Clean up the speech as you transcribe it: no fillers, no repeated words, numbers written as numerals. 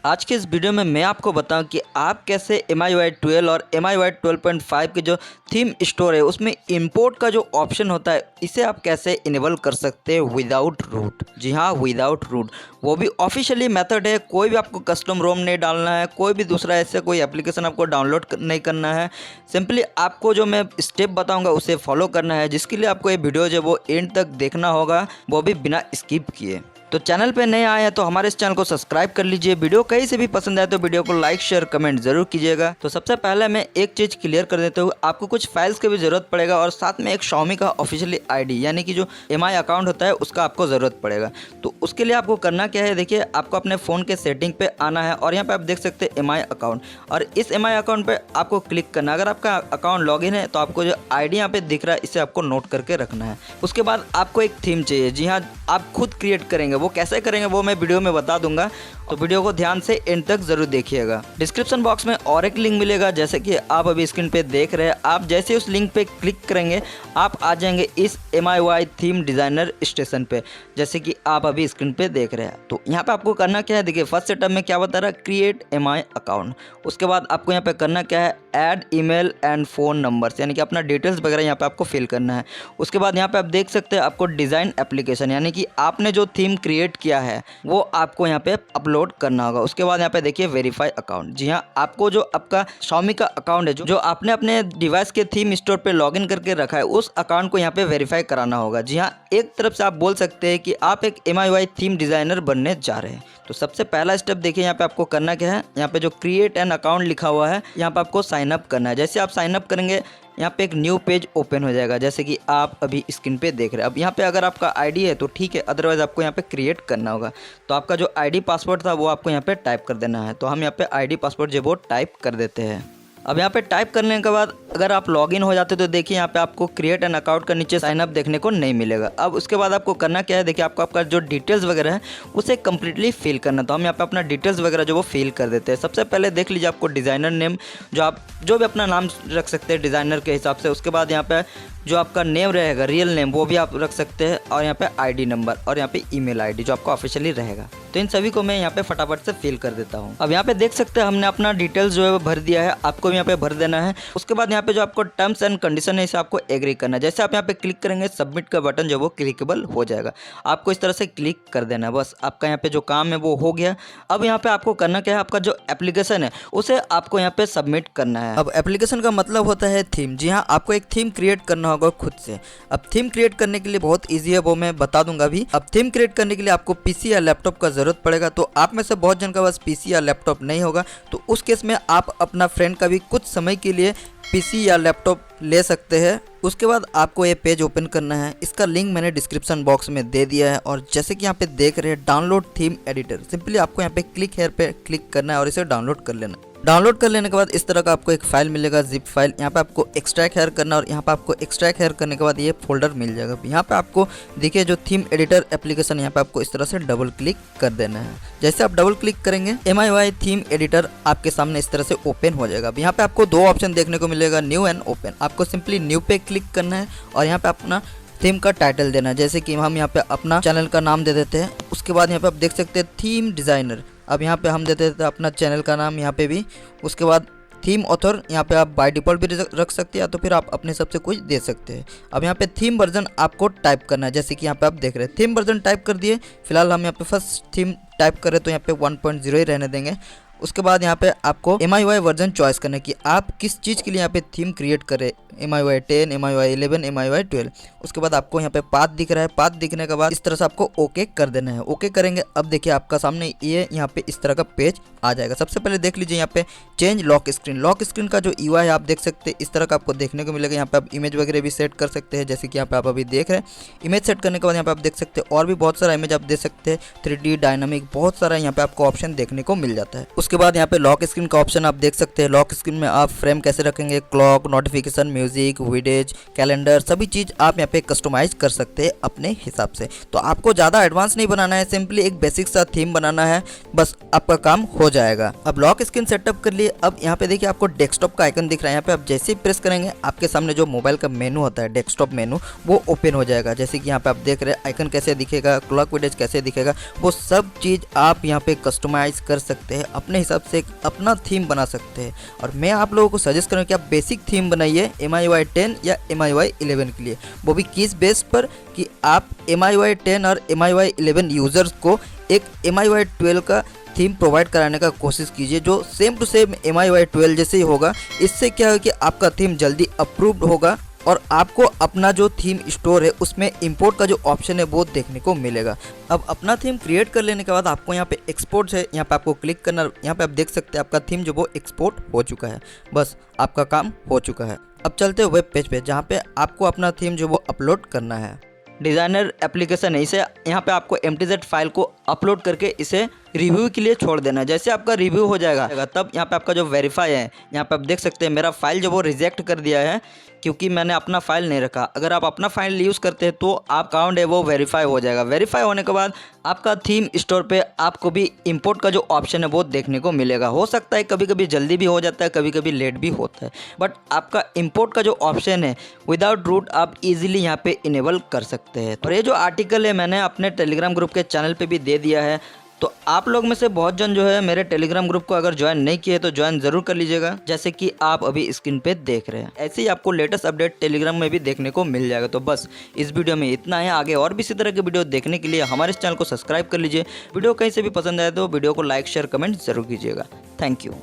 आज के इस वीडियो में मैं आपको बताऊं कि आप कैसे MIUI 12 और MIUI 12.5 के जो थीम स्टोर है उसमें इंपोर्ट का जो ऑप्शन होता है इसे आप कैसे इनेबल कर सकते हैं विदाउट रूट। जी हाँ, विदाउट रूट, वो भी ऑफिशियली मेथड है। कोई भी आपको कस्टम रोम नहीं डालना है, कोई भी दूसरा ऐसे कोई एप्लीकेशन आपको डाउनलोड नहीं करना है। सिंपली आपको जो मैं स्टेप बताऊंगा उसे फॉलो करना है, जिसके लिए आपको ये वीडियो जो वो एंड तक देखना होगा, वो भी बिना स्किप किए। तो चैनल पे नए आए हैं तो हमारे इस चैनल को सब्सक्राइब कर लीजिए। वीडियो कहीं से भी पसंद आए तो वीडियो को लाइक शेयर कमेंट जरूर कीजिएगा। तो सबसे पहले मैं एक चीज़ क्लियर कर देता हूँ, आपको कुछ फाइल्स की भी ज़रूरत पड़ेगा और साथ में एक Xiaomi का ऑफिशियली आईडी यानी कि जो MI अकाउंट होता है उसका आपको ज़रूरत पड़ेगा। तो उसके लिए आपको करना क्या है, देखिए आपको अपने फ़ोन के सेटिंग पे आना है और यहाँ पे आप देख सकते हैं MI अकाउंट, और इस MI अकाउंट पे आपको क्लिक करना है। अगर आपका अकाउंट लॉगिन है तो आपको जो आईडी यहाँ पे दिख रहा है इसे आपको नोट करके रखना है। उसके बाद आपको एक थीम चाहिए। जी हाँ, आप खुद क्रिएट करेंगे, वो कैसे करेंगे वो मैं वीडियो में बता दूंगा, तो वीडियो को ध्यान से एंड तक जरूर देखिएगा। डिस्क्रिप्शन बॉक्स में और एक लिंक मिलेगा, जैसे कि आप अभी स्क्रीन पे देख रहे हैं। आप जैसे उस लिंक पे क्लिक करेंगे आप आ जाएंगे इस MIUI थीम डिज़ाइनर स्टेशन पे, जैसे कि आप अभी स्क्रीन पे देख रहे हैं। तो यहाँ पे आपको करना क्या है, देखिए फर्स्ट सेटअप में क्या बता रहा है, क्रिएट MI अकाउंट। उसके बाद आपको यहाँ पे करना क्या है, add email and phone numbers, यानी कि अपना डिटेल्स वगैरह यहाँ पे आपको फिल करना है। उसके बाद यहाँ पे आप देख सकते हैं आपको डिज़ाइन एप्लीकेशन, यानी कि आपने जो थीम क्रिएट किया है वो आपको यहाँ पे अपलोड करना होगा। उसके बाद यहाँ पे देखिए वेरीफाई अकाउंट। जी हाँ, आपको जो आपका Xiaomi का अकाउंट है जो आपने अपने डिवाइस के थीम स्टोर पे लॉगिन करके रखा है उस अकाउंट को यहाँ पे वेरीफाई कराना होगा। जी हाँ, एक तरफ से आप बोल सकते हैं कि आप एक MIUI थीम डिज़ाइनर बनने जा रहे हैं। तो सबसे पहला स्टेप देखिए यहाँ पे आपको करना क्या है, यहाँ पे जो क्रिएट एन अकाउंट लिखा हुआ है यहाँ पे आपको साइन अप करना है। जैसे आप साइन अप करेंगे यहाँ पे एक न्यू पेज ओपन हो जाएगा, जैसे कि आप अभी स्क्रीन पे देख रहे हैं। अब यहाँ पे अगर आपका आईडी है तो ठीक है, अदरवाइज आपको यहाँ पे क्रिएट करना होगा। तो आपका जो आईडी पासवर्ड था वो आपको यहाँ पे टाइप कर देना है। तो हम यहाँ पे आईडी पासवर्ड जो वो टाइप कर देते हैं। अब यहाँ पे टाइप करने के बाद अगर आप लॉगिन हो जाते तो देखिए यहाँ पे आपको क्रिएट एन अकाउंट का नीचे साइन अप देखने को नहीं मिलेगा। अब उसके बाद आपको करना क्या है, देखिए आपको आपका जो डिटेल्स वगैरह है उसे कम्प्लीटली फिल करना। तो हम यहाँ पे अपना डिटेल्स वगैरह जो वो फिल कर देते हैं। सबसे पहले देख लीजिए आपको डिज़ाइनर नेम, जो आप जो भी अपना नाम रख सकते हैं डिज़ाइनर के हिसाब से। उसके बाद यहाँ पे जो आपका नेम रहेगा रियल नेम वो भी आप रख सकते हैं, और यहाँ पे आईडी नंबर और यहाँ पे ईमेल आईडी जो आपका ऑफिशियली रहेगा। तो इन सभी को मैं यहाँ पे फटाफट से फिल कर देता हूँ। अब यहाँ पे देख सकते हैं हमने अपना डिटेल्स जो है वो भर दिया है, आपको भी यहाँ पे भर देना है। उसके बाद यहाँ पे जो आपको टर्म्स एंड कंडीशन है इसे आपको एग्री करना है। जैसे आप यहाँ पे क्लिक करेंगे सबमिट का बटन जो वो क्लिकेबल हो जाएगा, आपको इस तरह से क्लिक कर देना है। बस आपका यहाँ पे जो काम है वो हो गया। अब यहाँ पे आपको करना क्या है, आपका जो एप्लीकेशन है उसे आपको यहाँ पे सबमिट करना है। अब एप्लीकेशन का मतलब होता है थीम। जी हाँ, आपको एक थीम क्रिएट करना होगा खुद से। अब थीम क्रिएट करने के लिए बहुत ईजी है, वो मैं बता दूंगा अभी। अब थीम क्रिएट करने के लिए आपको पीसी या लैपटॉप का जरूरत पड़ेगा। तो आप में से बहुत जन का पास पीसी या लैपटॉप नहीं होगा, तो उस केस में आप अपना फ्रेंड का भी कुछ समय के लिए पीसी या लैपटॉप ले सकते हैं। उसके बाद आपको ये पेज ओपन करना है, इसका लिंक मैंने डिस्क्रिप्शन बॉक्स में दे दिया है। और जैसे कि यहाँ पे देख रहे हैं डाउनलोड थीम एडिटर, सिंपली आपको यहाँ पे क्लिक हेयर पे क्लिक करना है और इसे डाउनलोड कर लेना है। डाउनलोड कर लेने के बाद इस तरह का आपको एक फाइल मिलेगा, जिप फाइल। यहाँ पे आपको एक्सट्रैक्ट हेयर करना और यहाँ पे आपको एक्सट्रैक्ट हेयर करने के बाद ये फोल्डर मिल जाएगा। यहाँ पे आपको देखिए जो थीम एडिटर एप्लीकेशन, यहाँ पे आपको इस तरह से डबल क्लिक कर देना है। जैसे आप डबल क्लिक करेंगे MIUI थीम एडिटर आपके सामने इस तरह से ओपन हो जाएगा। अब यहाँ पे आपको दो ऑप्शन देखने को मिलेगा, न्यू एंड ओपन। आपको सिंपली न्यू पे क्लिक करना है और यहाँ पे अपना थीम का टाइटल देना है, जैसे कि हम यहाँ पे अपना चैनल का नाम दे देते हैं। उसके बाद यहाँ पे आप देख सकते हैं थीम डिज़ाइनर। अब यहाँ पे हम दे देते हैं अपना चैनल का नाम यहाँ पे भी। उसके बाद थीम ऑथर यहाँ पे आप बाय डिफ़ॉल्ट भी रख सकते हैं, या तो फिर आप अपने हिसाब से कुछ दे सकते हैं। अब यहाँ पे थीम वर्जन आपको टाइप करना है, जैसे कि यहाँ पे आप देख रहे हैं थीम वर्जन टाइप कर दिए। फिलहाल हम यहाँ पे फर्स्ट थीम टाइप करें तो यहाँ पे 1.0 ही रहने देंगे। उसके बाद यहाँ पे आपको MIUI वर्जन चॉइस करना है कि आप किस चीज़ के लिए यहाँ पे थीम क्रिएट करें, MIUI 10, MIUI 11, MIUI 12। उसके बाद आपको यहाँ पे पाथ दिख रहा है, पाथ दिखने के बाद इस तरह से आपको ओके कर देना है। ओके करेंगे, अब देखिए आपका सामने ये यहाँ पे इस तरह का पेज आ जाएगा। सबसे पहले देख लीजिए यहाँ पे change lock screen. Lock screen का जो UI है आप देख सकते हैं इस तरह का आपको देखने को मिलेगा। यहाँ पे आप इमेज वगैरह भी सेट कर सकते हैं, जैसे कि यहाँ पे आप अभी देख रहे हैं। इमेज सेट करने के बाद यहाँ पे आप देख सकते हैं और भी बहुत सारा इमेज आप देख सकते हैं, 3D डायनामिक, बहुत सारा यहाँ पे आपको ऑप्शन देखने को मिल जाता है। उसके बाद यहाँ पे लॉक स्क्रीन का ऑप्शन आप देख सकते हैं। लॉक स्क्रीन में आप फ्रेम कैसे रखेंगे, क्लॉक, नोटिफिकेशन, म्यूजिक, विडेज, कैलेंडर, सभी चीज़ आप यहाँ पे कस्टमाइज कर सकते हैं अपने हिसाब से। तो आपको ज़्यादा एडवांस नहीं बनाना है, सिंपली एक बेसिक सा थीम बनाना है, बस आपका काम हो जाएगा। अब लॉक स्क्रीन सेटअप कर लिए। अब यहाँ पे देखिए आपको डेस्कटॉप का आइकन दिख रहा है। यहाँ पे आप जैसे ही प्रेस करेंगे आपके सामने जो मोबाइल का मेनू होता है, डेस्कटॉप मेनू, वो ओपन हो जाएगा। जैसे कि यहाँ पे आप देख रहे हैं आइकन कैसे दिखेगा, क्लॉक विडेज कैसे दिखेगा, वो सब चीज़ आप यहाँ पे कस्टमाइज कर सकते हैं अपने हिसाब से, एक अपना थीम बना सकते हैं। और मैं आप लोगों को सजेस्ट करूँ कि आप बेसिक थीम बनाइए MIUI 10 या MIUI 11 के लिए, वो भी किस बेस पर कि आप MIUI 10 और MIUI 11 यूज़र्स को एक MIUI 12 का थीम प्रोवाइड कराने का कोशिश कीजिए जो सेम टू सेम MIUI 12 जैसे ही होगा। इससे क्या है कि आपका थीम जल्दी अप्रूव्ड होगा और आपको अपना जो थीम स्टोर है उसमें इंपोर्ट का जो ऑप्शन है वो देखने को मिलेगा। अब अपना थीम क्रिएट कर लेने के बाद आपको यहाँ पे एक्सपोर्ट है, यहाँ पे आपको क्लिक करना। यहाँ पे आप देख सकते हैं आपका थीम जो वो एक्सपोर्ट हो चुका है, बस आपका काम हो चुका है। अब चलते हैं वेब पेज पे जहाँ पे आपको अपना थीम जो वो अपलोड करना है। डिज़ाइनर एप्लीकेशन है, इसे यहाँ पे आपको MTZ फाइल को अपलोड करके इसे रिव्यू के लिए छोड़ देना है। जैसे आपका रिव्यू हो जाएगा तब यहाँ पे आपका जो वेरीफाई है, यहाँ पे आप देख सकते हैं मेरा फाइल जो वो रिजेक्ट कर दिया है क्योंकि मैंने अपना फाइल नहीं रखा। अगर आप अपना फाइल यूज़ करते हैं तो आप अकाउंट है वो वेरीफाई हो जाएगा। वेरीफाई होने के बाद आपका थीम स्टोर पे आपको भी इंपोर्ट का जो ऑप्शन है वो देखने को मिलेगा। हो सकता है कभी कभी जल्दी भी हो जाता है, कभी कभी लेट भी होता है, बट आपका इंपोर्ट का जो ऑप्शन है विदाउट रूट आप इजीली यहाँ पे इनेबल कर सकते हैं। और ये जो आर्टिकल है मैंने अपने टेलीग्राम ग्रुप के चैनल पे भी दे दिया है, तो आप लोग में से बहुत जन जो है मेरे टेलीग्राम ग्रुप को अगर ज्वाइन नहीं किए तो ज्वाइन ज़रूर कर लीजिएगा, जैसे कि आप अभी स्क्रीन पे देख रहे हैं। ऐसे ही आपको लेटेस्ट अपडेट टेलीग्राम में भी देखने को मिल जाएगा। तो बस इस वीडियो में इतना है। आगे और भी इसी तरह के वीडियो देखने के लिए हमारे इस चैनल को सब्सक्राइब कर लीजिए। वीडियो कहीं से भी पसंद आए तो वीडियो को लाइक, शेयर, कमेंट जरूर कीजिएगा। Thank you.